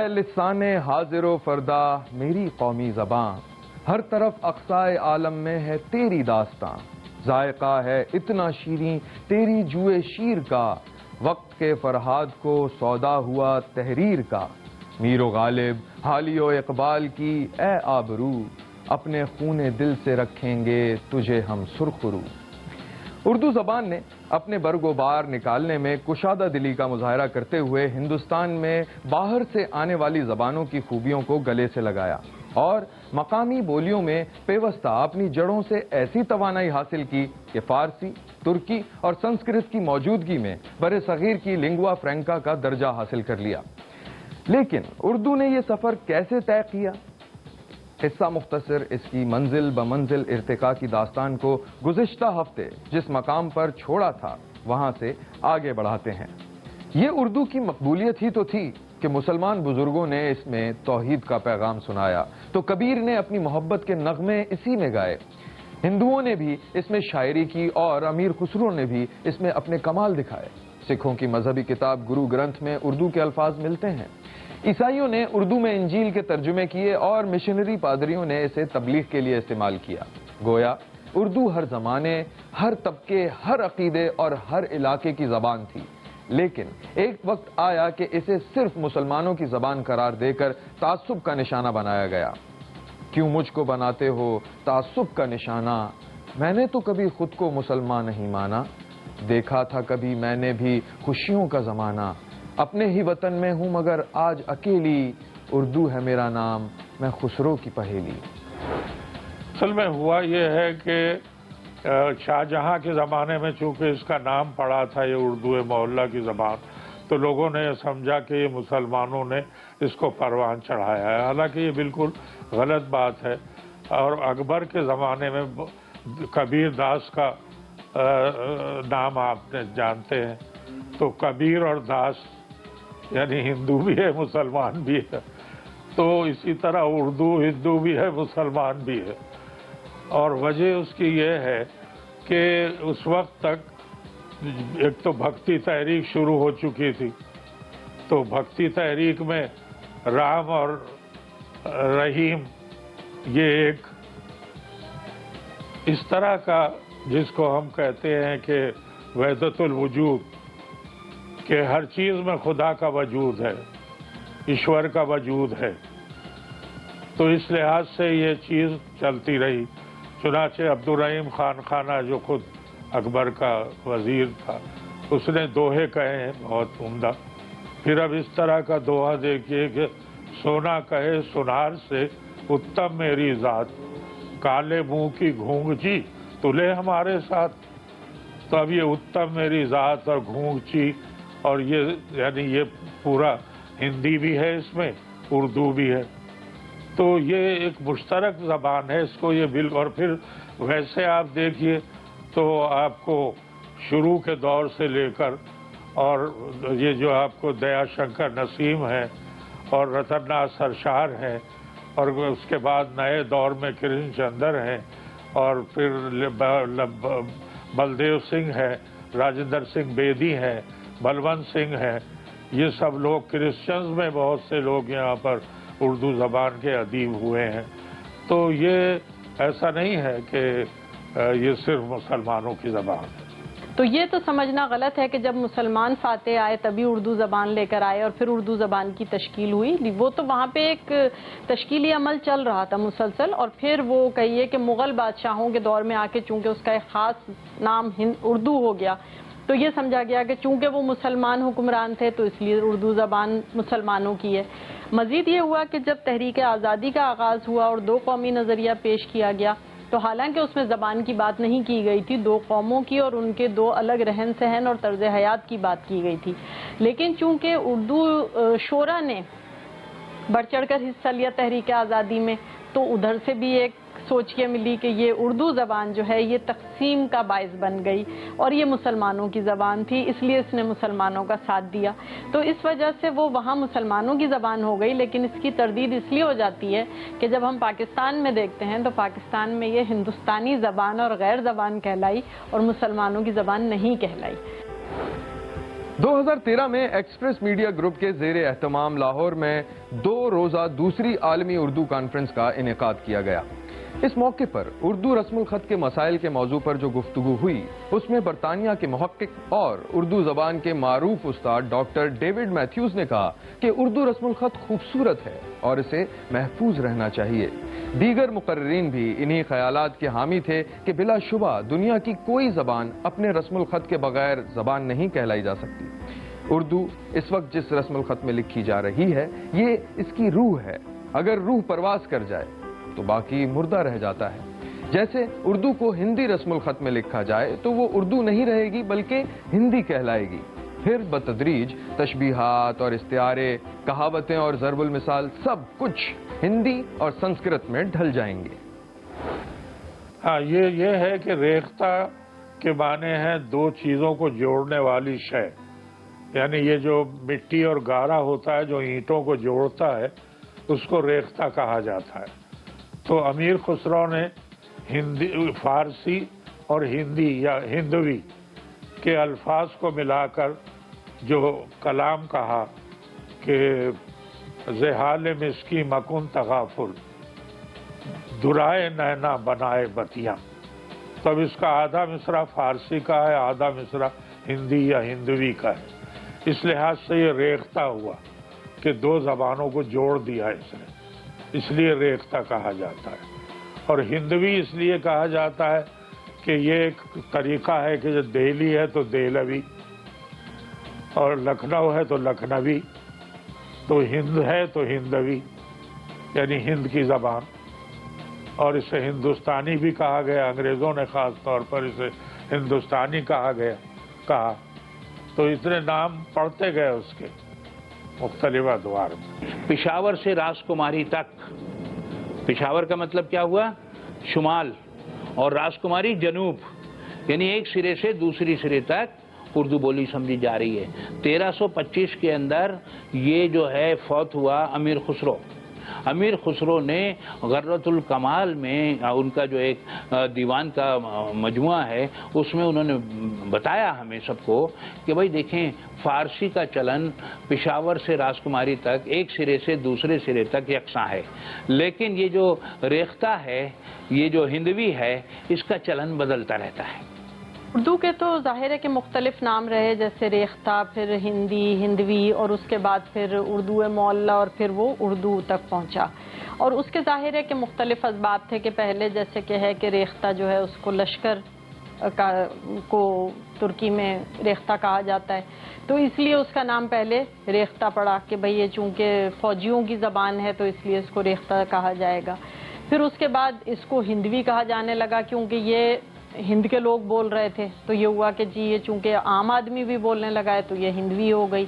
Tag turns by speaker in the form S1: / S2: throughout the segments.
S1: اے لسان حاضر و فردا میری قومی زبان، ہر طرف اقصائے عالم میں ہے تیری داستان، ذائقہ ہے اتنا شیریں تیری جوئے شیر کا، وقت کے فرہاد کو سودا ہوا تحریر کا، میر و غالب حالی و اقبال کی اے آبرو، اپنے خون دل سے رکھیں گے تجھے ہم سرخرو۔ اردو زبان نے اپنے برگ و بار نکالنے میں کشادہ دلی کا مظاہرہ کرتے ہوئے ہندوستان میں باہر سے آنے والی زبانوں کی خوبیوں کو گلے سے لگایا اور مقامی بولیوں میں پیوستہ اپنی جڑوں سے ایسی توانائی حاصل کی کہ فارسی، ترکی اور سنسکرت کی موجودگی میں بر صغیر کی لنگوا فرینکا کا درجہ حاصل کر لیا۔ لیکن اردو نے یہ سفر کیسے طے کیا؟ قصہ مختصر اس کی منزل بمنزل ارتقاء کی داستان کو گزشتہ ہفتے جس مقام پر چھوڑا تھا وہاں سے آگے بڑھاتے ہیں۔ یہ اردو کی مقبولیت ہی تو تھی کہ مسلمان بزرگوں نے اس میں توحید کا پیغام سنایا تو کبیر نے اپنی محبت کے نغمے اسی میں گائے، ہندوؤں نے بھی اس میں شاعری کی اور امیر خسرو نے بھی اس میں اپنے کمال دکھائے۔ سکھوں کی مذہبی کتاب گرو گرنتھ میں اردو کے الفاظ ملتے ہیں، عیسائیوں نے اردو میں انجیل کے ترجمے کیے اور مشنری پادریوں نے اسے تبلیغ کے لیے استعمال کیا۔ گویا اردو ہر زمانے، ہر طبقے، ہر عقیدے اور ہر علاقے کی زبان تھی، لیکن ایک وقت آیا کہ اسے صرف مسلمانوں کی زبان قرار دے کر تعصب کا نشانہ بنایا گیا۔ کیوں مجھ کو بناتے ہو تعصب کا نشانہ، میں نے تو کبھی خود کو مسلمان نہیں مانا، دیکھا تھا کبھی میں نے بھی خوشیوں کا زمانہ، اپنے ہی وطن میں ہوں مگر آج اکیلی، اردو ہے میرا نام میں خسرو کی پہیلی۔
S2: اصل میں ہوا یہ ہے کہ شاہ جہاں کے زمانے میں چونکہ اس کا نام پڑا تھا یہ اردو محلہ کی زبان، تو لوگوں نے سمجھا کہ یہ مسلمانوں نے اس کو پروان چڑھایا ہے، حالانکہ یہ بالکل غلط بات ہے۔ اور اکبر کے زمانے میں کبیر داس کا نام آپ نے جانتے ہیں، تو کبیر اور داس یعنی ہندو بھی ہے مسلمان بھی ہے، تو اسی طرح اردو ہندو بھی ہے مسلمان بھی ہے۔ اور وجہ اس کی یہ ہے کہ اس وقت تک ایک تو بھکتی تحریک شروع ہو چکی تھی، تو بھکتی تحریک میں رام اور رحیم یہ ایک اس طرح کا جس کو ہم کہتے ہیں کہ وحدت الوجود، کہ ہر چیز میں خدا کا وجود ہے، ایشور کا وجود ہے، تو اس لحاظ سے یہ چیز چلتی رہی۔ چنانچہ عبدالرحیم خان خانہ جو خود اکبر کا وزیر تھا، اس نے دوہے کہے ہیں بہت عمدہ۔ پھر اب اس طرح کا دوہا دیکھیے کہ سونا کہے سنار سے اتم میری ذات، کالے منہ کی گھونگچی تلے ہمارے ساتھ۔ تو اب یہ اتم میری ذات اور گھونگچی اور یہ یعنی یہ پورا ہندی بھی ہے، اس میں اردو بھی ہے، تو یہ ایک مشترک زبان ہے، اس کو یہ بالکل۔ اور پھر ویسے آپ دیکھیے تو آپ کو شروع کے دور سے لے کر اور یہ جو آپ کو دیا شنکر نسیم ہے اور رتن ناتھ سرشار ہیں، اور اس کے بعد نئے دور میں کرشن چندر ہیں، اور پھر بلدیو سنگھ ہے، راجندر سنگھ بیدی ہیں، بلونت سنگھ ہیں، یہ سب لوگ کرسچنز میں بہت سے لوگ یہاں پر اردو زبان کے ادیب ہوئے ہیں۔ تو یہ ایسا نہیں ہے کہ یہ صرف مسلمانوں کی زبان ہے۔
S3: تو یہ تو سمجھنا غلط ہے کہ جب مسلمان فاتح آئے تبھی اردو زبان لے کر آئے اور پھر اردو زبان کی تشکیل ہوئی، وہ تو وہاں پہ ایک تشکیلی عمل چل رہا تھا مسلسل، اور پھر وہ کہیے کہ مغل بادشاہوں کے دور میں آ کے چونکہ اس کا ایک خاص نام اردو ہو گیا، تو یہ سمجھا گیا کہ چونکہ وہ مسلمان حکمران تھے تو اس لیے اردو زبان مسلمانوں کی ہے۔ مزید یہ ہوا کہ جب تحریک آزادی کا آغاز ہوا اور دو قومی نظریہ پیش کیا گیا، تو حالانکہ اس میں زبان کی بات نہیں کی گئی تھی، دو قوموں کی اور ان کے دو الگ رہن سہن اور طرز حیات کی بات کی گئی تھی، لیکن چونکہ اردو شورا نے بڑھ چڑھ کر حصہ لیا تحریک آزادی میں، تو ادھر سے بھی ایک سوچ کے ملی کہ یہ اردو زبان جو ہے یہ تقسیم کا باعث بن گئی اور یہ مسلمانوں کی زبان تھی، اس لیے اس نے مسلمانوں کا ساتھ دیا، تو اس وجہ سے وہ وہاں مسلمانوں کی زبان ہو گئی۔ لیکن اس کی تردید اس لیے ہو جاتی ہے کہ جب ہم پاکستان میں دیکھتے ہیں تو پاکستان میں یہ ہندوستانی زبان اور غیر زبان کہلائی اور مسلمانوں کی زبان نہیں کہلائی۔
S1: 2013 میں ایکسپریس میڈیا گروپ کے زیر اہتمام لاہور میں 2 روزہ دوسری عالمی اردو کانفرنس کا انعقاد کیا گیا۔ اس موقع پر اردو رسم الخط کے مسائل کے موضوع پر جو گفتگو ہوئی اس میں برطانیہ کے محقق اور اردو زبان کے معروف استاد ڈاکٹر ڈیوڈ میتھیوز نے کہا کہ اردو رسم الخط خوبصورت ہے اور اسے محفوظ رہنا چاہیے۔ دیگر مقررین بھی انہی خیالات کے حامی تھے کہ بلا شبہ دنیا کی کوئی زبان اپنے رسم الخط کے بغیر زبان نہیں کہلائی جا سکتی۔ اردو اس وقت جس رسم الخط میں لکھی جا رہی ہے یہ اس کی روح ہے، اگر روح پرواز کر جائے تو باقی مردہ رہ جاتا ہے۔ جیسے اردو کو ہندی رسم الخط میں لکھا جائے تو وہ اردو نہیں رہے گی بلکہ ہندی کہلائے گی، پھر بتدریج تشبیہات اور استعارے، کہاوتیں اور ضرب المثال سب کچھ ہندی اور سنسکرت میں ڈھل جائیں گے۔
S2: ہاں، یہ ہے کہ ریختہ کے معنی ہیں 2 چیزوں کو جوڑنے والی شے، یعنی یہ جو مٹی اور گارا ہوتا ہے جو اینٹوں کو جوڑتا ہے اس کو ریختہ کہا جاتا ہے۔ تو امیر خسرو نے فارسی اور ہندی یا ہندوی کے الفاظ کو ملا کر جو کلام کہا کہ زحال مسکی مکن تغافل درائے نینا بنائے بتیاں، تو اب اس کا آدھا مصرع فارسی کا ہے، آدھا مصرع ہندی یا ہندوی کا ہے۔ اس لحاظ سے یہ ریختہ ہوا کہ 2 زبانوں کو جوڑ دیا اس نے، اس لیے ریختہ کہا جاتا ہے۔ اور ہندوی اس لیے کہا جاتا ہے کہ یہ ایک طریقہ ہے کہ جو دہلی ہے تو دہلوی اور لکھنؤ ہے تو لکھنوی، تو ہند ہے تو ہندوی، یعنی ہند کی زبان، اور اسے ہندوستانی بھی کہا گیا، انگریزوں نے خاص طور پر اسے ہندوستانی کہا، تو اتنے نام پڑھتے گئے اس کے مختلف ادوار میں۔
S4: پشاور سے راجکماری تک، پشاور کا مطلب کیا ہوا؟ شمال، اور راجکماری جنوب، یعنی ایک سرے سے دوسری سرے تک اردو بولی سمجھی جا رہی ہے۔ 1325 کے اندر یہ جو ہے فوت ہوا امیر خسرو۔ امیر خسرو نے غرۃ الکمال میں ان کا جو ایک دیوان کا مجموعہ ہے اس میں انہوں نے بتایا ہمیں سب کو کہ بھائی دیکھیں فارسی کا چلن پشاور سے راجکماری تک ایک سرے سے دوسرے سرے تک یکساں ہے، لیکن یہ جو ریختہ ہے، یہ جو ہندوی ہے، اس کا چلن بدلتا رہتا ہے۔
S3: اردو کے تو ظاہر ہے کہ مختلف نام رہے، جیسے ریختہ، پھر ہندی، ہندوی، اور اس کے بعد پھر اردو معلّہ، اور پھر وہ اردو تک پہنچا۔ اور اس کے ظاہر ہے کہ مختلف اسباب تھے کہ پہلے جیسے کہ ہے کہ ریختہ جو ہے اس کو لشکر کو ترکی میں ریختہ کہا جاتا ہے، تو اس لیے اس کا نام پہلے ریختہ پڑا کہ بھئی یہ چونکہ فوجیوں کی زبان ہے تو اس لیے اس کو ریختہ کہا جائے گا۔ پھر اس کے بعد اس کو ہندوی کہا جانے لگا کیونکہ یہ ہند کے لوگ بول رہے تھے، تو یہ ہوا کہ جی یہ چونکہ عام آدمی بھی بولنے لگا ہے تو یہ ہندوی ہو گئی۔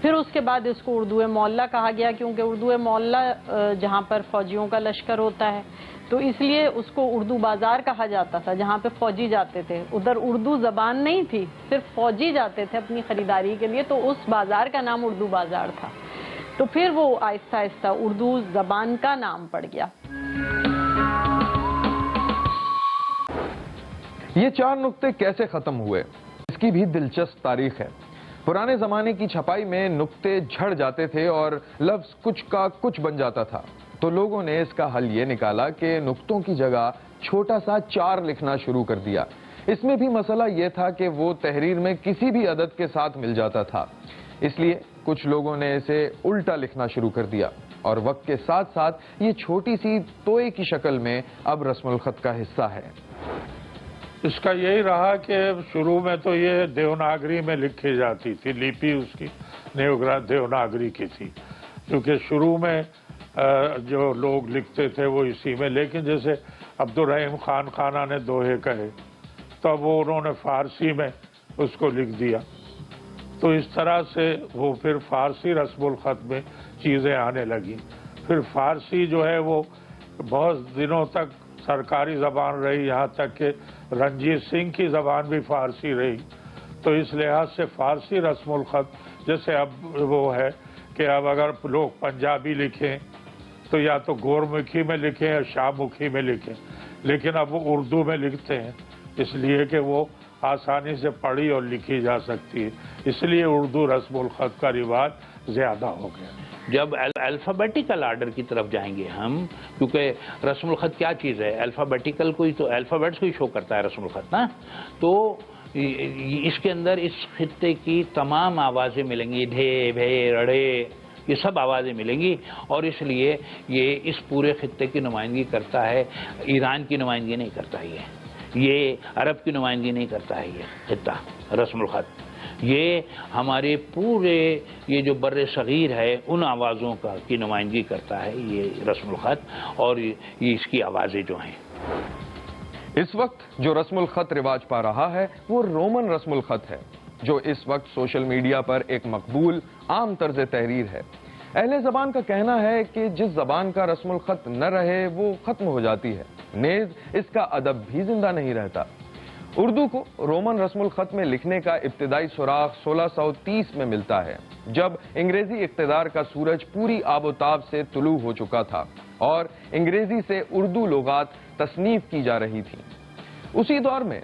S3: پھر اس کے بعد اس کو اردو معلّہ کہا گیا کیونکہ اردو معلّہ جہاں پر فوجیوں کا لشکر ہوتا ہے تو اس لیے اس کو اردو بازار کہا جاتا تھا، جہاں پہ فوجی جاتے تھے، ادھر اردو زبان نہیں تھی، صرف فوجی جاتے تھے اپنی خریداری کے لیے، تو اس بازار کا نام اردو بازار تھا۔ تو پھر وہ آہستہ آہستہ اردو زبان کا نام پڑ گیا۔
S1: یہ 4 نقطے کیسے ختم ہوئے، اس کی بھی دلچسپ تاریخ ہے۔ پرانے زمانے کی چھپائی میں نقطے جھڑ جاتے تھے اور لفظ کچھ کا کچھ بن جاتا تھا، تو لوگوں نے اس کا حل یہ نکالا کہ نقطوں کی جگہ چھوٹا سا 4 لکھنا شروع کر دیا۔ اس میں بھی مسئلہ یہ تھا کہ وہ تحریر میں کسی بھی عدد کے ساتھ مل جاتا تھا، اس لیے کچھ لوگوں نے اسے الٹا لکھنا شروع کر دیا، اور وقت کے ساتھ ساتھ یہ چھوٹی سی توئے کی شکل میں اب رسم الخط کا حصہ ہے۔
S2: اس کا یہی رہا کہ شروع میں تو یہ دیوناگری میں لکھی جاتی تھی، لیپی اس کی دیوناگری کی تھی، کیونکہ شروع میں جو لوگ لکھتے تھے وہ اسی میں، لیکن جیسے عبدالرحیم خان خانہ نے دوہے کہے تو وہ انہوں نے فارسی میں اس کو لکھ دیا، تو اس طرح سے وہ پھر فارسی رسم الخط میں چیزیں آنے لگیں۔ پھر فارسی جو ہے وہ بہت دنوں تک سرکاری زبان رہی، یہاں تک کہ رنجیت سنگھ کی زبان بھی فارسی رہی، تو اس لحاظ سے فارسی رسم الخط جیسے اب وہ ہے کہ اب اگر لوگ پنجابی لکھیں تو یا تو گورمکھی میں لکھیں یا شاہ مکھی میں لکھیں، لیکن اب وہ اردو میں لکھتے ہیں اس لیے کہ وہ آسانی سے پڑھی اور لکھی جا سکتی ہے، اس لیے اردو رسم الخط کا رواج زیادہ ہو گیا۔
S4: جب الفابیٹیکل آرڈر کی طرف جائیں گے ہم، کیونکہ رسم الخط کیا چیز ہے، الفابیٹیکل کو ہی تو الفابیٹس کو ہی شو کرتا ہے رسم الخط نا، تو اس کے اندر اس خطے کی تمام آوازیں ملیں گی، ڈھے بھے رڑے، یہ سب آوازیں ملیں گی، اور اس لیے یہ اس پورے خطے کی نمائندگی کرتا ہے، ایران کی نمائندگی نہیں کرتا یہ عرب کی نمائندگی نہیں کرتا ہے یہ خطہ رسم الخط، یہ ہمارے پورے یہ جو بر صغیر ہے ان آوازوں کی نمائندگی کرتا ہے یہ رسم الخط، اور یہ اس کی آوازیں جو ہیں۔
S1: اس وقت جو رسم الخط رواج پا رہا ہے وہ رومن رسم الخط ہے، جو اس وقت سوشل میڈیا پر ایک مقبول عام طرز تحریر ہے۔ اہل زبان کا کہنا ہے کہ جس زبان کا رسم الخط نہ رہے وہ ختم ہو جاتی ہے، نیز اس کا ادب بھی زندہ نہیں رہتا۔ اردو کو رومن رسم الخط میں لکھنے کا ابتدائی سراغ 1630 میں ملتا ہے، جب انگریزی اقتدار کا سورج پوری آب و تاب سے طلوع ہو چکا تھا اور انگریزی سے اردو لغات تصنیف کی جا رہی تھی۔ اسی دور میں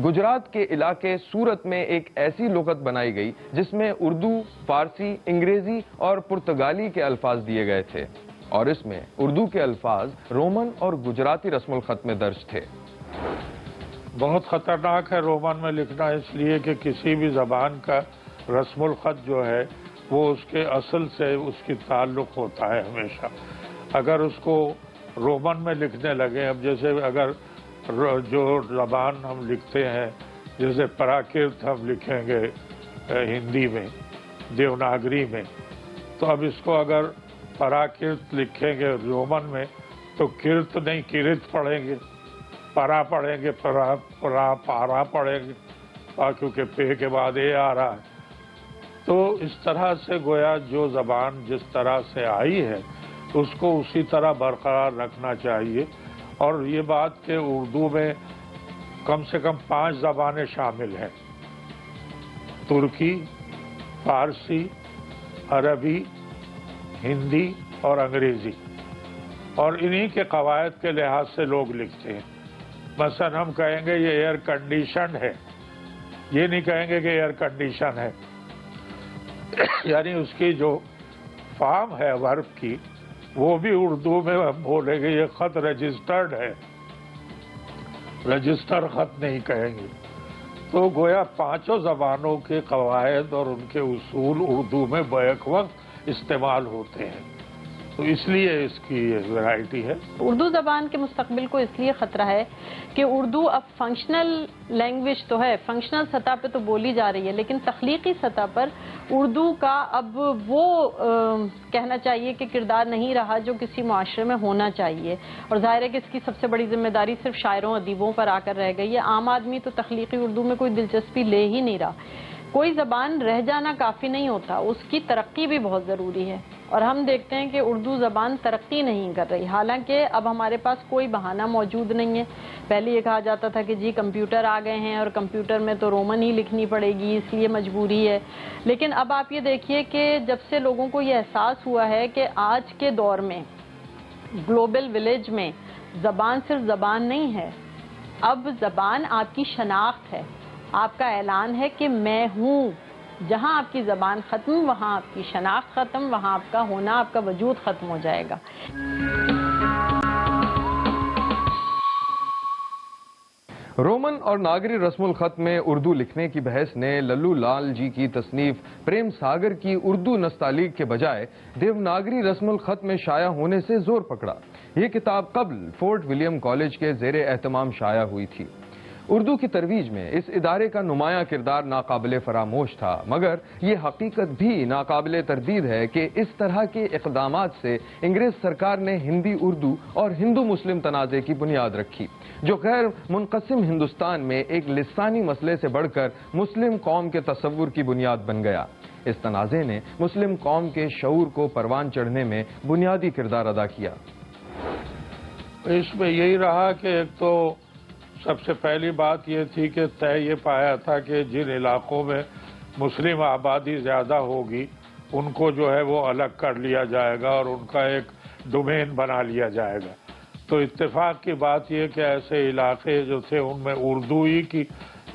S1: گجرات کے علاقے سورت میں ایک ایسی لغت بنائی گئی جس میں اردو، فارسی، انگریزی اور پرتگالی کے الفاظ دیے گئے تھے، اور اس میں اردو کے الفاظ رومن اور گجراتی رسم الخط میں درج تھے۔
S2: بہت خطرناک ہے رومن میں لکھنا، اس لیے کہ کسی بھی زبان کا رسم الخط جو ہے وہ اس کے اصل سے اس کی تعلق ہوتا ہے ہمیشہ۔ اگر اس کو رومن میں لکھنے لگے، اب جیسے اگر جو زبان ہم لکھتے ہیں، جیسے پراکرت ہم لکھیں گے ہندی میں، دیوناگری میں، تو اب اس کو اگر پراکرت لکھیں گے رومن میں تو کرت نہیں کرت پڑھیں گے، پرا پڑھیں گے، پارا پڑھیں گے، کیونکہ پے کے بعد اے آ رہا ہے۔ تو اس طرح سے گویا جو زبان جس طرح سے آئی ہے اس کو اسی طرح برقرار رکھنا چاہیے، اور یہ بات کہ اردو میں کم سے کم 5 زبانیں شامل ہیں: ترکی، فارسی، عربی، ہندی اور انگریزی، اور انہی کے قواعد کے لحاظ سے لوگ لکھتے ہیں۔ مثلا ہم کہیں گے یہ ایئر کنڈیشن ہے، یہ نہیں کہیں گے کہ ایئر کنڈیشن ہے، یعنی اس کی جو فارم ہے ورب کی وہ بھی اردو میں ہم بولیں گے یہ خط رجسٹرڈ ہے، رجسٹر خط نہیں کہیں گے۔ تو گویا 5 زبانوں کے قواعد اور ان کے اصول اردو میں بیک وقت استعمال ہوتے ہیں، تو اس لیے اس کی یہ ورائٹی ہے۔
S3: اردو زبان کے مستقبل کو اس لیے خطرہ ہے کہ اردو اب فنکشنل لینگویج تو ہے، فنکشنل سطح پہ تو بولی جا رہی ہے، لیکن تخلیقی سطح پر اردو کا اب وہ کہنا چاہیے کہ کردار نہیں رہا جو کسی معاشرے میں ہونا چاہیے، اور ظاہر ہے کہ اس کی سب سے بڑی ذمہ داری صرف شاعروں ادیبوں پر آ کر رہ گئی ہے۔ عام آدمی تو تخلیقی اردو میں کوئی دلچسپی لے ہی نہیں رہا۔ کوئی زبان رہ جانا کافی نہیں ہوتا، اس کی ترقی بھی بہت ضروری ہے، اور ہم دیکھتے ہیں کہ اردو زبان ترقی نہیں کر رہی، حالانکہ اب ہمارے پاس کوئی بہانہ موجود نہیں ہے۔ پہلے یہ کہا جاتا تھا کہ جی کمپیوٹر آ گئے ہیں اور کمپیوٹر میں تو رومن ہی لکھنی پڑے گی، اس لیے مجبوری ہے، لیکن اب آپ یہ دیکھیے کہ جب سے لوگوں کو یہ احساس ہوا ہے کہ آج کے دور میں گلوبل ولیج میں زبان صرف زبان نہیں ہے، اب زبان آپ کی شناخت ہے، آپ کا اعلان ہے کہ میں ہوں۔ جہاں آپ کی زبان ختم وہاں آپ کی شناخت ختم، وہاں آپ کا ہونا، آپ کا وجود ختم ہو جائے گا۔
S1: رومن اور ناگری رسم الخط میں اردو لکھنے کی بحث نے للو لال جی کی تصنیف پریم ساگر کی اردو نستعلیق کے بجائے دیوناگری رسم الخط میں شائع ہونے سے زور پکڑا۔ یہ کتاب قبل فورٹ ولیم کالج کے زیر اہتمام شائع ہوئی تھی۔ اردو کی ترویج میں اس ادارے کا نمایاں کردار ناقابل فراموش تھا، مگر یہ حقیقت بھی ناقابل تردید ہے کہ اس طرح کے اقدامات سے انگریز سرکار نے ہندی اردو اور ہندو مسلم تنازع کی بنیاد رکھی، جو غیر منقسم ہندوستان میں ایک لسانی مسئلے سے بڑھ کر مسلم قوم کے تصور کی بنیاد بن گیا۔ اس تنازع نے مسلم قوم کے شعور کو پروان چڑھنے میں بنیادی کردار ادا کیا۔
S2: اس میں یہی رہا کہ ایک تو سب سے پہلی بات یہ تھی کہ طے یہ پایا تھا کہ جن علاقوں میں مسلم آبادی زیادہ ہوگی ان کو جو ہے وہ الگ کر لیا جائے گا اور ان کا ایک ڈومین بنا لیا جائے گا۔ تو اتفاق کی بات یہ کہ ایسے علاقے جو تھے ان میں اردو ہی کی